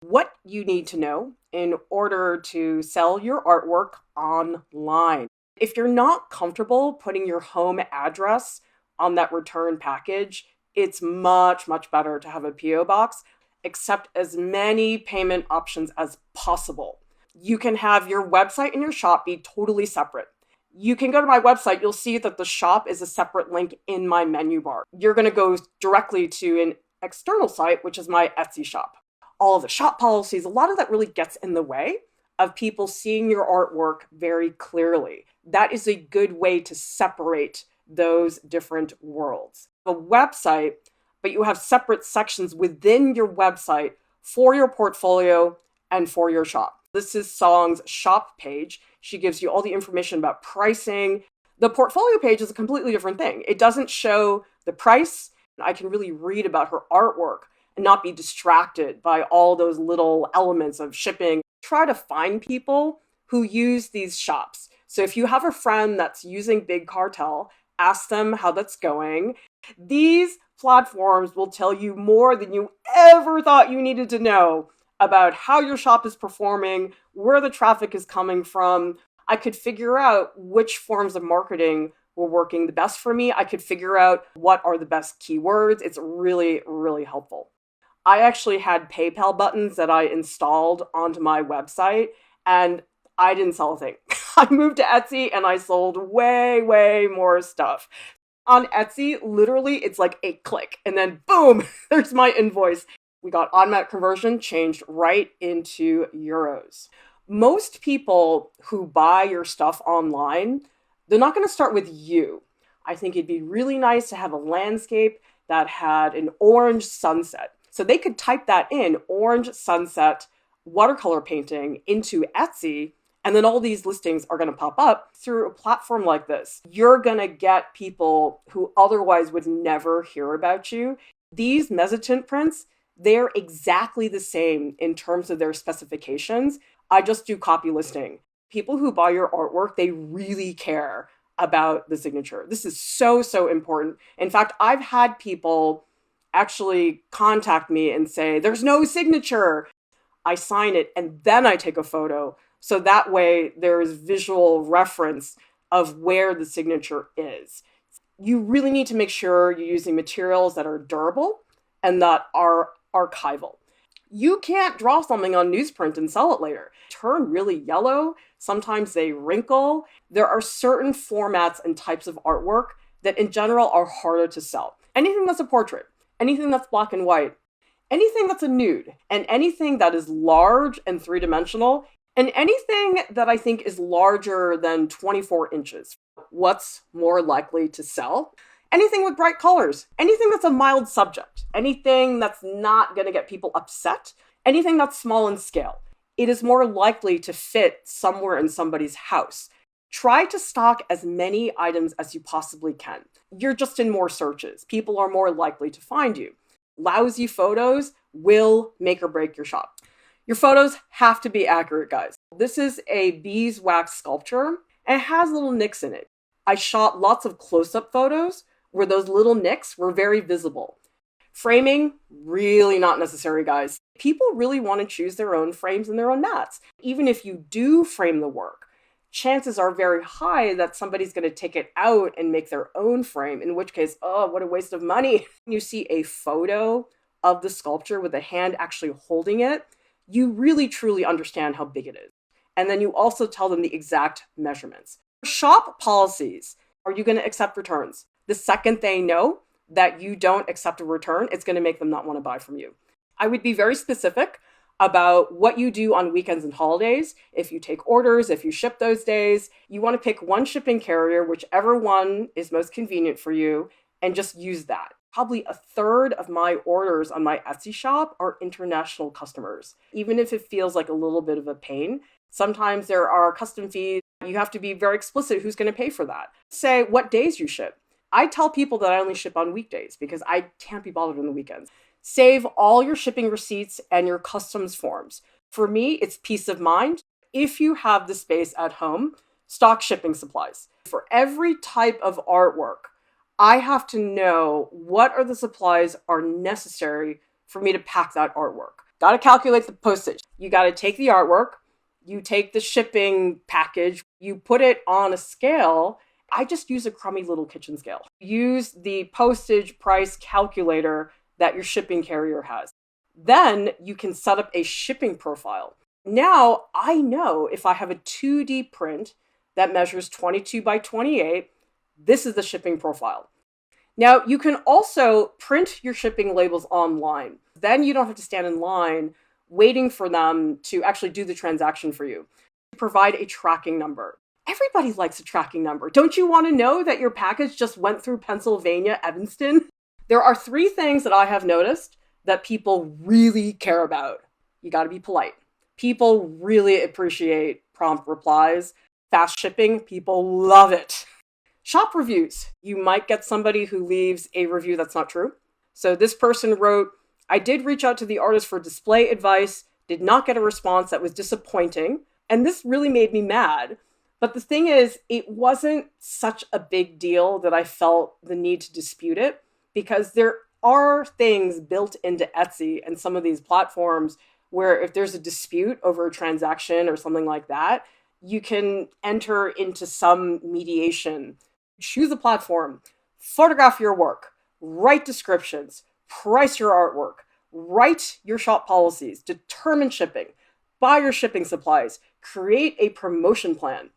What you need to know in order to sell your artwork online. If you're not comfortable putting your home address on that return package, it's much, much better to have a P.O. box. Accept as many payment options as possible. You can have your website and your shop be totally separate. You can go to my website, you'll see that the shop is a separate link in my menu bar. You're going to go directly to an external site, which is my Etsy shop. All of the shop policies, a lot of that really gets in the way of people seeing your artwork very clearly. That is a good way to separate those different worlds. A website, but you have separate sections within your website for your portfolio and for your shop. This is Song's shop page. She gives you all the information about pricing. The portfolio page is a completely different thing. It doesn't show the price. I can really read about her artwork and not be distracted by all those little elements of shipping. Try to find people who use these shops. So if you have a friend that's using Big Cartel, ask them how that's going. These platforms will tell you more than you ever thought you needed to know about how your shop is performing, where the traffic is coming from. I could figure out which forms of marketing were working the best for me. I could figure out what are the best keywords. It's really, really helpful. I actually had PayPal buttons that I installed onto my website, and I didn't sell a thing. I moved to Etsy and I sold way, way more stuff. On Etsy, literally, it's like a click, and then boom, there's my invoice. We got automatic conversion changed right into euros. Most people who buy your stuff online, they're not going to start with you. I think it'd be really nice to have a landscape that had an orange sunset. So they could type that in, orange sunset watercolor painting, into Etsy, and then all these listings are going to pop up through a platform like this. You're going to get people who otherwise would never hear about you. These mezzotint prints, they're exactly the same in terms of their specifications. I just do copy listing. People who buy your artwork, they really care about the signature. This is so, so important. In fact, I've had people actually contact me and say, there's no signature. I sign it and then I take a photo. So that way there is visual reference of where the signature is. You really need to make sure you're using materials that are durable and that are archival. You can't draw something on newsprint and sell it later. Turn really yellow. Sometimes they wrinkle. There are certain formats and types of artwork that in general are harder to sell. Anything that's a portrait, anything that's black and white, anything that's a nude, and anything that is large and three-dimensional, and anything that I think is larger than 24 inches. What's more likely to sell? Anything with bright colors, anything that's a mild subject, anything that's not going to get people upset, anything that's small in scale. It is more likely to fit somewhere in somebody's house. Try to stock as many items as you possibly can. You're just in more searches. People are more likely to find you. Lousy photos will make or break your shop. Your photos have to be accurate, guys. This is a beeswax sculpture, and it has little nicks in it. I shot lots of close-up photos where those little nicks were very visible. Framing, really not necessary, guys. People really want to choose their own frames and their own mats. Even if you do frame the work, chances are very high that somebody's going to take it out and make their own frame, in which case, oh, what a waste of money. You see a photo of the sculpture with a hand actually holding it, you really truly understand how big it is. And then you also tell them the exact measurements. Shop policies. Are you going to accept returns? The second they know that you don't accept a return, it's going to make them not want to buy from you. I would be very specific about what you do on weekends and holidays. If you take orders, if you ship those days, you want to pick one shipping carrier, whichever one is most convenient for you, and just use that. Probably a third of my orders on my Etsy shop are international customers. Even if it feels like a little bit of a pain, sometimes there are custom fees. You have to be very explicit who's going to pay for that. Say what days you ship. I tell people that I only ship on weekdays because I can't be bothered on the weekends. Save all your shipping receipts and your customs forms. For me, it's peace of mind. If you have the space at home, stock shipping supplies. For every type of artwork, I have to know what are the supplies are necessary for me to pack that artwork. Got to calculate the postage. You got to take the artwork, you take the shipping package, you put it on a scale. I just use a crummy little kitchen scale. Use the postage price calculator that your shipping carrier has. Then you can set up a shipping profile. Now I know if I have a 2D print that measures 22 by 28, this is the shipping profile. Now you can also print your shipping labels online. Then you don't have to stand in line waiting for them to actually do the transaction for you. Provide a tracking number. Everybody likes a tracking number. Don't you want to know that your package just went through Pennsylvania, Evanston? There are 3 things that I have noticed that people really care about. You got to be polite. People really appreciate prompt replies. Fast shipping, people love it. Shop reviews. You might get somebody who leaves a review that's not true. So this person wrote, I did reach out to the artist for display advice, did not get a response that was disappointing, and this really made me mad. But the thing is, it wasn't such a big deal that I felt the need to dispute it, because there are things built into Etsy and some of these platforms where if there's a dispute over a transaction or something like that, you can enter into some mediation. Choose a platform, photograph your work, write descriptions, price your artwork, write your shop policies, determine shipping, buy your shipping supplies, create a promotion plan.